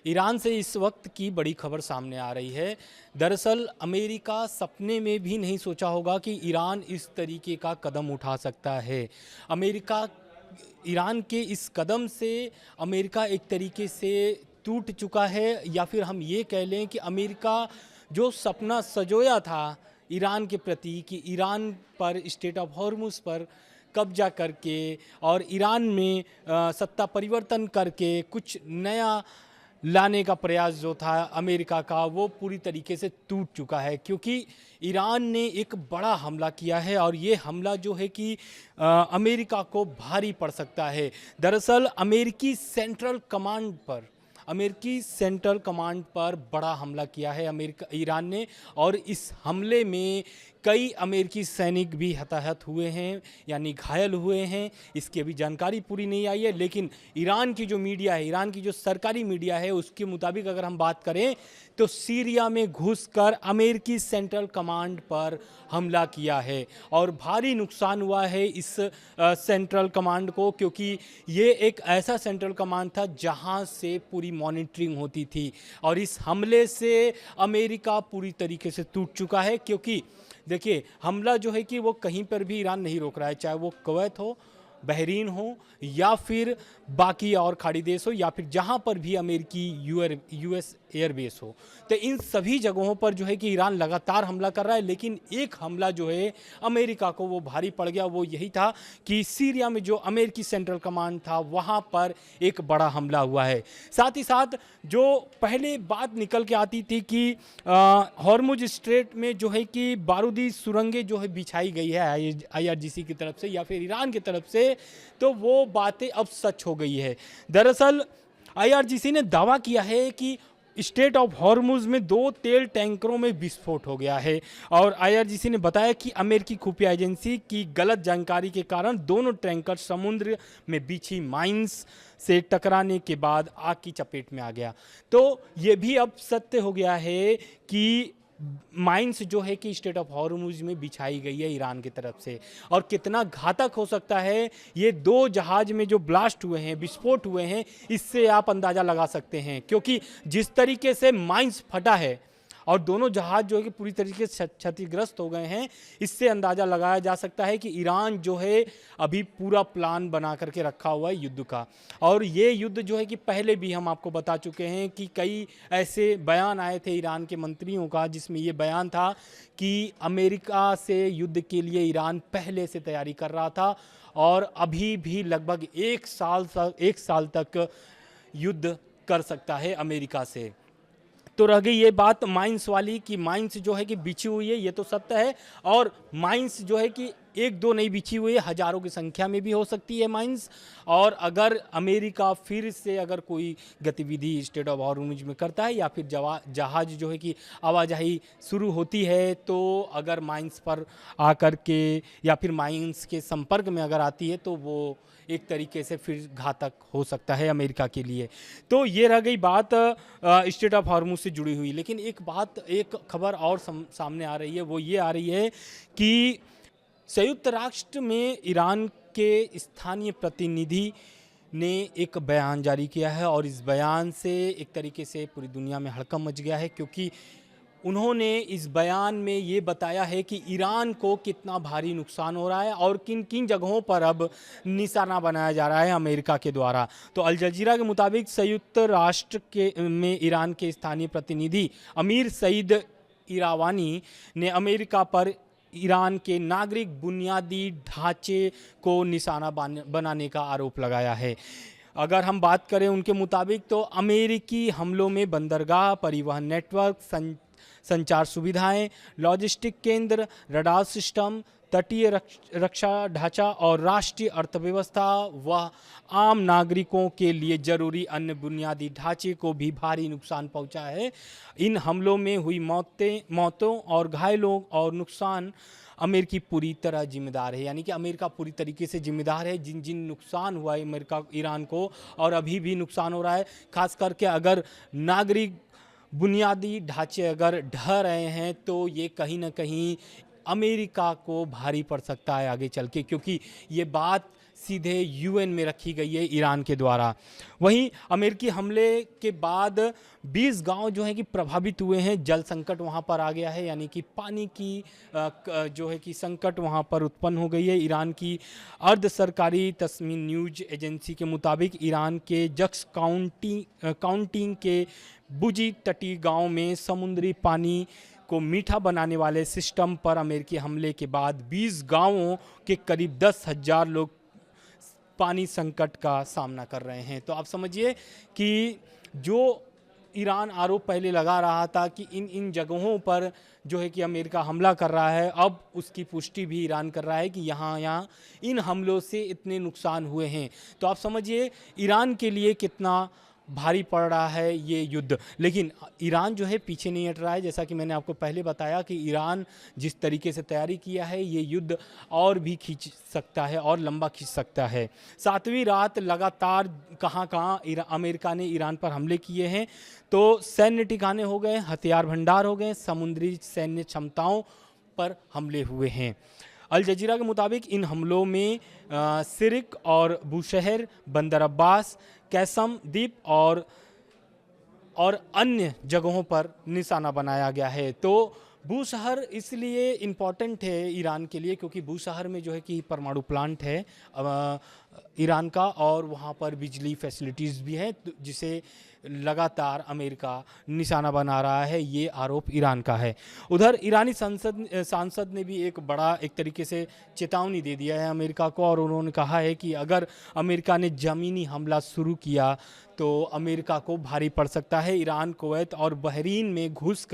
Iran से इस वक्त की बड़ी खबर सामने आ रही है। दरअसल अमेरिका सपने में भी नहीं सोचा होगा कि ईरान इस तरीके का कदम उठा सकता है। अमेरिका ईरान के इस कदम से अमेरिका एक तरीके से टूट चुका है, या फिर हम ये कह लें कि अमेरिका जो सपना सजोया था ईरान के प्रति कि ईरान पर, स्टेट ऑफ हॉर्मुज़ पर कब्जा करके और ईरान में सत्ता परिवर्तन करके कुछ नया लाने का प्रयास जो था अमेरिका का, वो पूरी तरीके से टूट चुका है। क्योंकि ईरान ने एक बड़ा हमला किया है और ये हमला जो है कि अमेरिका को भारी पड़ सकता है। दरअसल अमेरिकी सेंट्रल कमांड पर बड़ा हमला किया है ईरान ने, और इस हमले में कई अमेरिकी सैनिक भी हताहत हुए हैं, यानी घायल हुए हैं। इसकी अभी जानकारी पूरी नहीं आई है, लेकिन ईरान की जो मीडिया है, ईरान की जो सरकारी मीडिया है, उसके मुताबिक अगर हम बात करें तो सीरिया में घुसकर अमेरिकी सेंट्रल कमांड पर हमला किया है और भारी नुकसान हुआ है इस सेंट्रल कमांड को, क्योंकि ये एक ऐसा सेंट्रल कमांड था जहां से पूरी मॉनिटरिंग होती थी। और इस हमले से अमेरिका पूरी तरीके से टूट चुका है, क्योंकि देखिए हमला जो है कि वो कहीं पर भी ईरान नहीं रोक रहा है, चाहे वो कुवैत हो, बहरीन हो, या फिर बाकी और खाड़ी देश हो, या फिर जहां पर भी अमेरिकी यूएस एयरबेस हो। तो इन सभी जगहों पर जो है कि ईरान लगातार हमला कर रहा है। लेकिन एक हमला जो है अमेरिका को वो भारी पड़ गया, वो यही था कि सीरिया में जो अमेरिकी सेंट्रल कमांड था वहां पर एक बड़ा हमला हुआ है। साथ ही साथ जो पहले बात निकल के आती थी कि हॉर्मुज स्ट्रेट में जो है कि बारूदी सुरंगें जो है बिछाई गई है आईआरजीसी की तरफ से या फिर ईरान की तरफ से, तो वो बातें अब सच हो गई है। दरअसल आईआरजीसी ने दावा किया है कि स्टेट ऑफ हॉर्मुज में 2 तेल टैंकरों में विस्फोट हो गया है, और आईआरजीसी ने बताया कि अमेरिकी खुफिया एजेंसी की गलत जानकारी के कारण दोनों टैंकर समुद्र में बिछी माइंस से टकराने के बाद आग की चपेट में आ गया। तो ये भी अब सत्य हो गया है कि माइंस जो है कि स्टेट ऑफ हॉर्मुज में बिछाई गई है ईरान की तरफ से, और कितना घातक हो सकता है ये 2 जहाज में जो ब्लास्ट हुए हैं, विस्फोट हुए हैं, इससे आप अंदाज़ा लगा सकते हैं। क्योंकि जिस तरीके से माइंस फटा है और दोनों जहाज जो है कि पूरी तरीके से क्षतिग्रस्त हो गए हैं, इससे अंदाज़ा लगाया जा सकता है कि ईरान जो है अभी पूरा प्लान बना करके रखा हुआ है युद्ध का। और ये युद्ध जो है कि पहले भी हम आपको बता चुके हैं कि कई ऐसे बयान आए थे ईरान के मंत्रियों का, जिसमें ये बयान था कि अमेरिका से युद्ध के लिए ईरान पहले से तैयारी कर रहा था और अभी भी लगभग 1 साल तक युद्ध कर सकता है अमेरिका से। तो रह गई ये बात माइंस वाली कि माइंस जो है कि बिछी हुई है, ये तो सत्य है। और माइंस जो है कि 1-2 नहीं बिछी हुई है, हजारों की संख्या में भी हो सकती है माइंस। और अगर अमेरिका फिर से अगर कोई गतिविधि स्टेट ऑफ हॉर्मुज में करता है या फिर जहाज जो है कि आवाजाही शुरू होती है, तो अगर माइंस पर आकर के या फिर माइंस के संपर्क में अगर आती है, तो वो एक तरीके से फिर घातक हो सकता है अमेरिका के लिए। तो ये रह गई बात स्टेट ऑफ हॉर्मुज से जुड़ी हुई। लेकिन एक खबर और सामने आ रही है, वो ये आ रही है कि संयुक्त राष्ट्र में ईरान के स्थानीय प्रतिनिधि ने एक बयान जारी किया है, और इस बयान से एक तरीके से पूरी दुनिया में हड़कंप मच गया है। क्योंकि उन्होंने इस बयान में ये बताया है कि ईरान को कितना भारी नुकसान हो रहा है और किन किन जगहों पर अब निशाना बनाया जा रहा है अमेरिका के द्वारा। तो अल जजीरा के मुताबिक संयुक्त राष्ट्र में ईरान के स्थानीय प्रतिनिधि अमीर सईद इरावानी ने अमेरिका पर ईरान के नागरिक बुनियादी ढांचे को निशाना बनाने का आरोप लगाया है। अगर हम बात करें उनके मुताबिक, तो अमेरिकी हमलों में बंदरगाह, परिवहन नेटवर्क, संचार सुविधाएं, लॉजिस्टिक केंद्र, रडार सिस्टम, तटीय रक्षा ढांचा और राष्ट्रीय अर्थव्यवस्था व आम नागरिकों के लिए जरूरी अन्य बुनियादी ढांचे को भी भारी नुकसान पहुंचा है। इन हमलों में हुई मौतों और घायलों और नुकसान अमेरिकी पूरी तरह जिम्मेदार है, यानी कि अमेरिका पूरी तरीके से जिम्मेदार है जिन जिन नुकसान हुआ है अमेरिका ईरान को, और अभी भी नुकसान हो रहा है। खास करके अगर नागरिक बुनियादी ढांचे अगर ढह रहे हैं, तो ये कहीं ना कहीं अमेरिका को भारी पड़ सकता है आगे चल के, क्योंकि ये बात सीधे यूएन में रखी गई है ईरान के द्वारा। वहीं अमेरिकी हमले के बाद 20 गांव जो हैं कि प्रभावित हुए हैं, जल संकट वहां पर आ गया है, यानी कि पानी की जो है कि संकट वहां पर उत्पन्न हो गई है। ईरान की अर्ध सरकारी तस्मीन न्यूज एजेंसी के मुताबिक ईरान के जक्स काउंटी के बुजी तटीय गांव में समुद्री पानी को मीठा बनाने वाले सिस्टम पर अमेरिकी हमले के बाद 20 गांवों के करीब 10,000 लोग पानी संकट का सामना कर रहे हैं। तो आप समझिए कि जो ईरान आरोप पहले लगा रहा था कि इन जगहों पर जो है कि अमेरिका हमला कर रहा है, अब उसकी पुष्टि भी ईरान कर रहा है कि यहाँ इन हमलों से इतने नुकसान हुए हैं। तो आप समझिए ईरान के लिए कितना भारी पड़ रहा है ये युद्ध। लेकिन ईरान जो है पीछे नहीं हट रहा है। जैसा कि मैंने आपको पहले बताया कि ईरान जिस तरीके से तैयारी किया है, ये युद्ध और भी खींच सकता है और लंबा खींच सकता है। 7वीं रात लगातार कहाँ अमेरिका ने ईरान पर हमले किए हैं। तो सैन्य ठिकाने हो गए, हथियार भंडार हो गए, समुद्री सैन्य क्षमताओं पर हमले हुए हैं। अल जजीरा के मुताबिक इन हमलों में सिरिक और बूशहर, बंदर अब्बास, कैसम द्वीप और अन्य जगहों पर निशाना बनाया गया है। तो बूशहर इसलिए इम्पॉर्टेंट है ईरान के लिए क्योंकि बूशहर में जो है कि परमाणु प्लांट है ईरान का, और वहाँ पर बिजली फैसिलिटीज़ भी हैं, जिसे लगातार अमेरिका निशाना बना रहा है। ये आरोप ईरान का है। उधर ईरानी सांसद ने भी एक तरीके से चेतावनी दे दिया है अमेरिका को, और उन्होंने कहा है कि अगर अमेरिका ने ज़मीनी हमला शुरू किया तो अमेरिका को भारी पड़ सकता है। ईरान कुवैत और बहरीन में घुस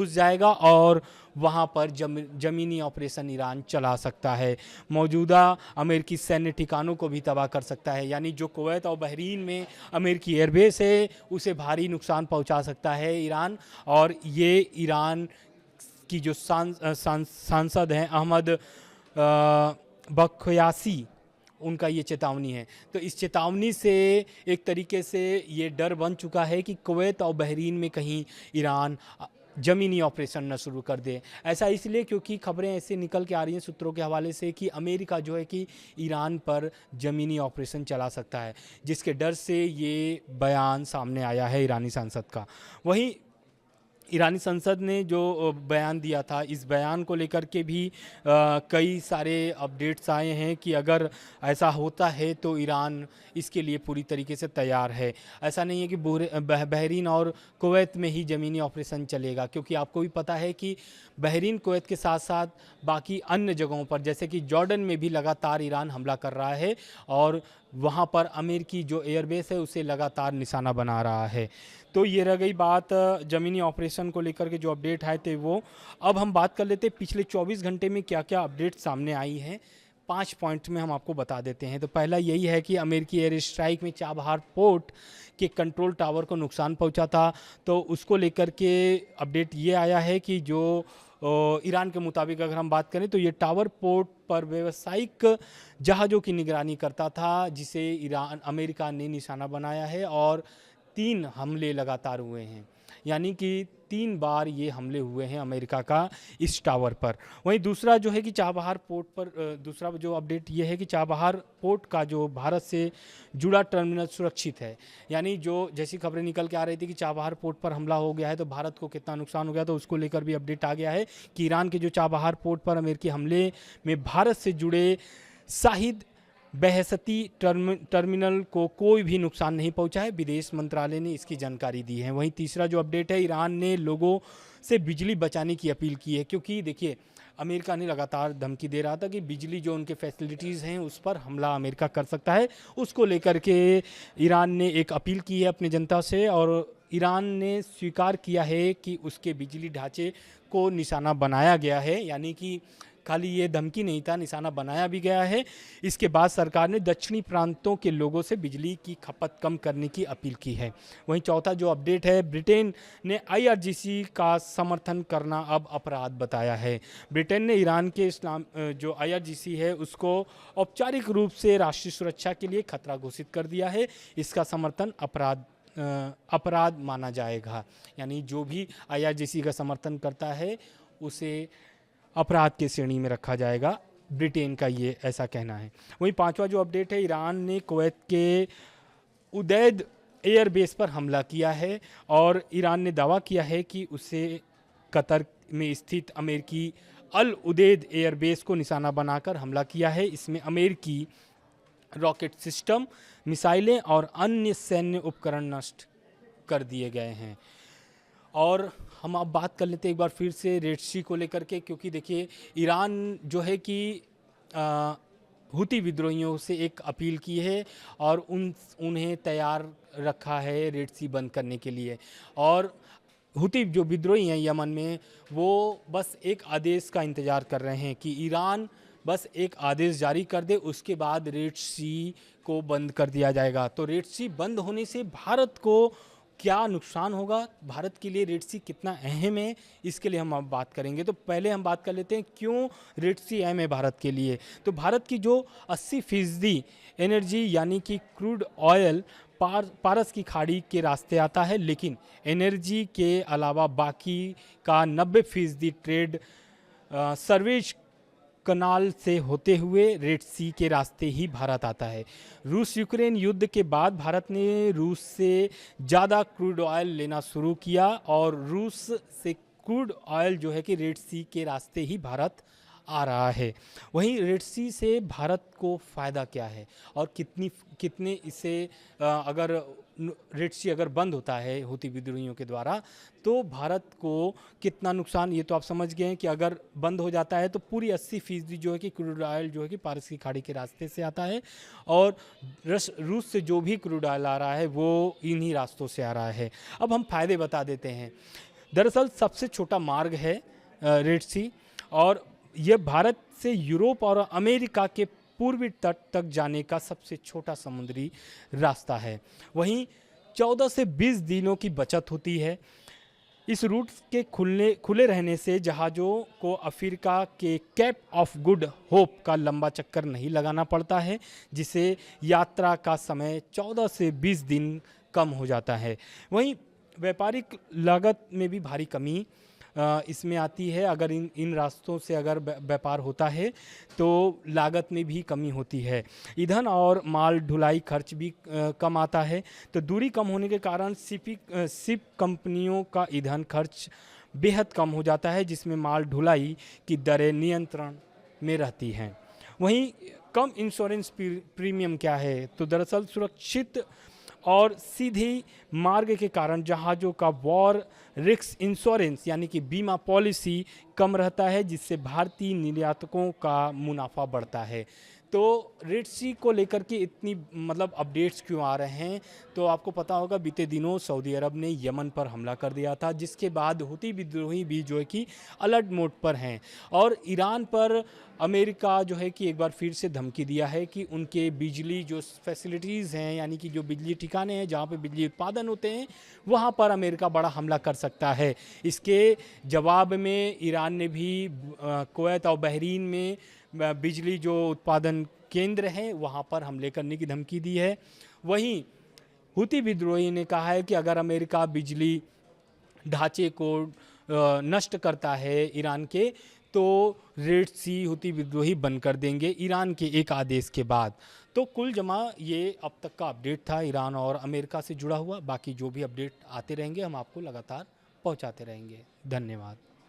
जाएगा और वहाँ पर ज़मीनी ऑपरेशन ईरान चला सकता है। मौजूदा अमेरिकी सैन्य ठिकानों को भी तबाह कर सकता है, यानी जो कुवैत और बहरीन में अमेरिकी एयरबेस है उसे भारी नुकसान पहुँचा सकता है ईरान। और ये ईरान की जो सांसद हैं अहमद बख्यासी, उनका ये चेतावनी है। तो इस चेतावनी से एक तरीके से ये डर बन चुका है कि कुवैत और बहरीन में कहीं ईरान ज़मीनी ऑपरेशन न शुरू कर दे। ऐसा इसलिए क्योंकि खबरें ऐसे निकल के आ रही हैं सूत्रों के हवाले से कि अमेरिका जो है कि ईरान पर ज़मीनी ऑपरेशन चला सकता है, जिसके डर से ये बयान सामने आया है ईरानी सांसद का। वहीं ईरानी संसद ने जो बयान दिया था, इस बयान को लेकर के भी कई सारे अपडेट्स आए हैं कि अगर ऐसा होता है तो ईरान इसके लिए पूरी तरीके से तैयार है। ऐसा नहीं है कि बहरीन और कुवैत में ही ज़मीनी ऑपरेशन चलेगा, क्योंकि आपको भी पता है कि बहरीन कुवैत के साथ साथ बाकी अन्य जगहों पर जैसे कि जॉर्डन में भी लगातार ईरान हमला कर रहा है और वहाँ पर अमेरिकी जो एयरबेस है उसे लगातार निशाना बना रहा है। तो ये रह गई बात ज़मीनी ऑपरेशन को लेकर के जो अपडेट आए थे वो। अब हम बात कर लेते पिछले 24 घंटे में क्या क्या अपडेट सामने आई हैं। 5 पॉइंट्स में हम आपको बता देते हैं। तो पहला यही है कि अमेरिकी एयर स्ट्राइक में चाबहार पोर्ट के कंट्रोल टावर को नुकसान पहुंचा था। तो उसको लेकर के अपडेट ये आया है कि जो ईरान के मुताबिक अगर हम बात करें तो ये टावर पोर्ट पर व्यावसायिक जहाज़ों की निगरानी करता था, जिसे अमेरिका ने निशाना बनाया है, और 3 हमले लगातार हुए हैं, यानी कि 3 बार ये हमले हुए हैं अमेरिका का इस टावर पर। वहीं दूसरा जो है कि चाबहार पोर्ट पर दूसरा जो अपडेट ये है कि चाबहार पोर्ट का जो भारत से जुड़ा टर्मिनल सुरक्षित है। यानी जो जैसी खबरें निकल के आ रही थी कि चाबहार पोर्ट पर हमला हो गया है तो भारत को कितना नुकसान हो गया, तो उसको लेकर भी अपडेट आ गया है कि ईरान के जो चाबहार पोर्ट पर अमेरिकी हमले में भारत से जुड़े शाहिद बहसती टर्मिनल को कोई भी नुकसान नहीं पहुंचा है। विदेश मंत्रालय ने इसकी जानकारी दी है। वहीं तीसरा जो अपडेट है, ईरान ने लोगों से बिजली बचाने की अपील की है, क्योंकि देखिए अमेरिका ने लगातार धमकी दे रहा था कि बिजली जो उनके फैसिलिटीज़ हैं उस पर हमला अमेरिका कर सकता है। उसको लेकर के ईरान ने एक अपील की है अपनी जनता से, और ईरान ने स्वीकार किया है कि उसके बिजली ढांचे को निशाना बनाया गया है, यानी कि खाली ये धमकी नहीं था, निशाना बनाया भी गया है। इसके बाद सरकार ने दक्षिणी प्रांतों के लोगों से बिजली की खपत कम करने की अपील की है। वहीं चौथा जो अपडेट है, ब्रिटेन ने IRGC का समर्थन करना अब अपराध बताया है। ब्रिटेन ने ईरान के जो IRGC है उसको औपचारिक रूप से राष्ट्रीय सुरक्षा के लिए खतरा घोषित कर दिया है। इसका समर्थन अपराध माना जाएगा, यानी जो भी IRGC का समर्थन करता है उसे अपराध के श्रेणी में रखा जाएगा, ब्रिटेन का ये ऐसा कहना है। वहीं पांचवा जो अपडेट है, ईरान ने कुवैत के उदैद एयरबेस पर हमला किया है और ईरान ने दावा किया है कि उसे कतर में स्थित अमेरिकी अल उदैद एयरबेस को निशाना बनाकर हमला किया है। इसमें अमेरिकी रॉकेट सिस्टम, मिसाइलें और अन्य सैन्य उपकरण नष्ट कर दिए गए हैं। और हम अब बात कर लेते हैं एक बार फिर से रेड सी को लेकर के, क्योंकि देखिए ईरान जो है कि हुती विद्रोहियों से एक अपील की है और उन्हें तैयार रखा है रेड सी बंद करने के लिए। और हुती जो विद्रोही हैं यमन में, वो बस एक आदेश का इंतज़ार कर रहे हैं कि ईरान बस एक आदेश जारी कर दे, उसके बाद रेड सी को बंद कर दिया जाएगा। तो रेड सी बंद होने से भारत को क्या नुकसान होगा, भारत के लिए रेड सी कितना अहम है, इसके लिए हम अब बात करेंगे। तो पहले हम बात कर लेते हैं क्यों रेड सी अहम है भारत के लिए। तो भारत की जो 80% एनर्जी यानी कि क्रूड ऑयल पारस की खाड़ी के रास्ते आता है, लेकिन एनर्जी के अलावा बाकी का 90% ट्रेड सर्वेज कनाल से होते हुए रेड सी के रास्ते ही भारत आता है। रूस यूक्रेन युद्ध के बाद भारत ने रूस से ज़्यादा क्रूड ऑयल लेना शुरू किया और रूस से क्रूड ऑयल जो है कि रेड सी के रास्ते ही भारत आ रहा है। वहीं रेड सी से भारत को फ़ायदा क्या है और कितने इसे अगर रेड सी अगर बंद होता है हुती विद्रोहियों के द्वारा तो भारत को कितना नुकसान, ये तो आप समझ गए हैं कि अगर बंद हो जाता है तो पूरी 80% जो है कि क्रूड ऑयल जो है कि पारस की खाड़ी के रास्ते से आता है और रूस से जो भी क्रूड ऑयल आ रहा है वो इन्हीं रास्तों से आ रहा है। अब हम फ़ायदे बता देते हैं। दरअसल सबसे छोटा मार्ग है रेड सी और यह भारत से यूरोप और अमेरिका के पूर्वी तट तक जाने का सबसे छोटा समुद्री रास्ता है। वहीं 14 से 20 दिनों की बचत होती है। इस रूट के खुले रहने से जहाज़ों को अफ्रीका के केप ऑफ गुड होप का लंबा चक्कर नहीं लगाना पड़ता है, जिससे यात्रा का समय 14 से 20 दिन कम हो जाता है। वहीं व्यापारिक लागत में भी भारी कमी इसमें आती है। अगर इन रास्तों से अगर व्यापार होता है तो लागत में भी कमी होती है। ईंधन और माल ढुलाई खर्च भी कम आता है। तो दूरी कम होने के कारण शिप कंपनियों का ईंधन खर्च बेहद कम हो जाता है, जिसमें माल ढुलाई की दरें नियंत्रण में रहती हैं। वहीं कम इंश्योरेंस प्रीमियम क्या है, तो दरअसल सुरक्षित और सीधी मार्ग के कारण जहाज़ों का वॉर रिस्क इंश्योरेंस यानी कि बीमा पॉलिसी कम रहता है, जिससे भारतीय निर्यातकों का मुनाफा बढ़ता है। तो रेड सी को लेकर के इतनी अपडेट्स क्यों आ रहे हैं, तो आपको पता होगा बीते दिनों सऊदी अरब ने यमन पर हमला कर दिया था, जिसके बाद हुती विद्रोही भी जो है कि अलर्ट मोड पर हैं और ईरान पर अमेरिका जो है कि एक बार फिर से धमकी दिया है कि उनके बिजली जो फैसिलिटीज़ हैं यानी कि जो बिजली ठिकाने हैं जहाँ पे बिजली उत्पादन होते हैं वहाँ पर अमेरिका बड़ा हमला कर सकता है। इसके जवाब में ईरान ने भी कुवैत और बहरीन में बिजली जो उत्पादन केंद्र हैं वहाँ पर हमले करने की धमकी दी है। वहीं हुती विद्रोही ने कहा है कि अगर अमेरिका बिजली ढांचे को नष्ट करता है ईरान के तो रेड सी हुती विद्रोही बंद कर देंगे ईरान के एक आदेश के बाद। तो कुल जमा ये अब तक का अपडेट था ईरान और अमेरिका से जुड़ा हुआ। बाकी जो भी अपडेट आते रहेंगे हम आपको लगातार पहुंचाते रहेंगे। धन्यवाद।